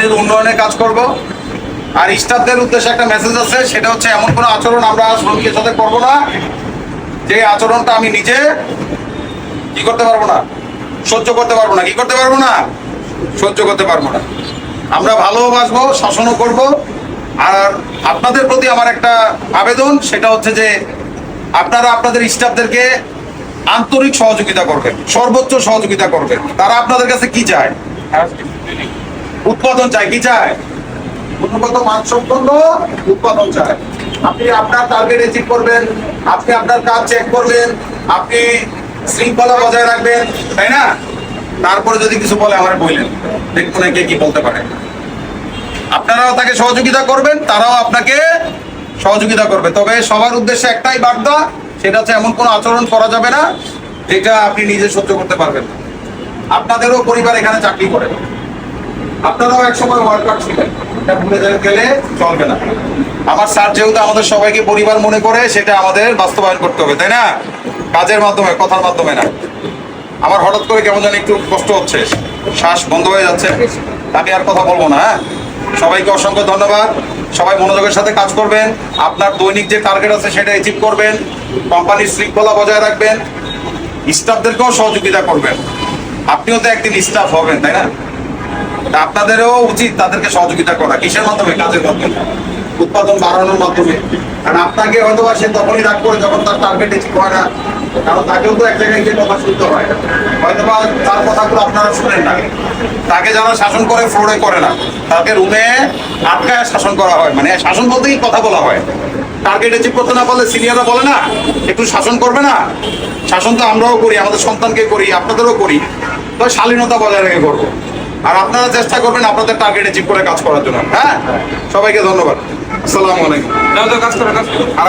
কোম্পানির উন্নয়নে কাজ করব। আর স্টাফদের উদ্দেশ্যে একটা মেসেজ আছে, সেটা হচ্ছে এমন কোনো আচরণ আমরা শ্রমিকের সাথে করবো না যে আচরণটা আমি নিজে কি করতে পারবো না, সহ্য করতে পারবো না। কি করতে পারবো না? সহ্য করতে পারবো না। আমরা ভালোবাসবো, শাসনও করব। আর আপনাদের প্রতি আমার একটা আবেদন, সেটা হচ্ছে যে আপনারা আপনাদের স্টাফদেরকে আন্তরিক সহযোগিতা করবেন, সর্বোচ্চ সহযোগিতা করবেন। তারা আপনাদের কাছে কি চায়? উৎপাদন চায়। কি চায়? গুণগত মানসম্পন্ন উৎপাদন চায়। আপনি আপনার টার্গেট অ্যাচিভ করবেন, আপনি আপনার কাজ চেক করবেন, আপনি শৃঙ্খলা বজায় রাখবেন, তাই না? তারপরে যদি কিছু বলে আমার বললেন, দেখুন কে কি বলতে পারে। আপনারাও তাকে সহযোগিতা করবেন, তারাও আপনাকে সহযোগিতা করবে। তবে সবার উদ্দেশ্যে একটাই বার্তা, সেটা হচ্ছে এমন কোনো আচরণ করা যাবে না যেটা আপনি নিজে সহ্য করতে পারবেন না। আপনাদেরও পরিবার এখানে চাকরি করে, আপনারাও একসময় ওয়ার্কার ছিলেন, এটা ভুলে গেলে চলবে না। আমার স্যার যেহেতু আমাদের সবাইকে পরিবার মনে করে, সেটা আমাদের বাস্তবায়ন করতে হবে, তাই না? কাজের মাধ্যমে, কথার মাধ্যমে না। আমার হঠাৎ করে কেমন জানি একটু কষ্ট হচ্ছে, শ্বাস বন্ধ হয়ে যাচ্ছে, আমি আর কথা বলবো না। হ্যাঁ, সবাইকে অসংখ্য ধন্যবাদ। সবাই মনোযোগের সাথে কাজ করবেন, আপনার দৈনিক যে টার্গেট আছে সেটা অ্যাচিভ করবেন, কোম্পানির শৃঙ্খলা বজায় রাখবেন, স্টাফদেরকেও সহযোগিতা করবেন। আপনিও তো একদিন স্টাফ হবেন, তাই না? আপনাদেরও উচিত তাদেরকে সহযোগিতা করা। কিসের মাধ্যমে? কাজের মাধ্যমে, উৎপাদন বাড়ানোর মাধ্যমে। কারণ আপনাকে হয়তো সে তখনই রাগ করে যখন তার টার্গেট অ্যাচিভ হয় না, কারণ তাকেও তো এক জায়গায় গিয়ে কথা শুনতে হয়, হয়তো বা তার কথাগুলো আপনারা শুনেন না। তাকে যারা শাসন করে ফ্লোরে করে না, তাকে রুমে আটকায় শাসন করা হয়। মানে শাসন বলতেই কথা বলা হয়। টার্গেট অ্যাচিভ করতে না পারলে সিনিয়ররা বলে না একটু শাসন করবে না। শাসন তো আমরাও করি, আমাদের সন্তানকে করি, আপনাদেরও করি। তো শালীনতা বজায় রেখে করবো। আর আপনারা চেষ্টা করবেন আপনাদের টার্গেট অ্যাচিভ করে কাজ করার জন্য। হ্যাঁ, সবাইকে ধন্যবাদ। আসসালামু আলাইকুম। কাজ করো। আর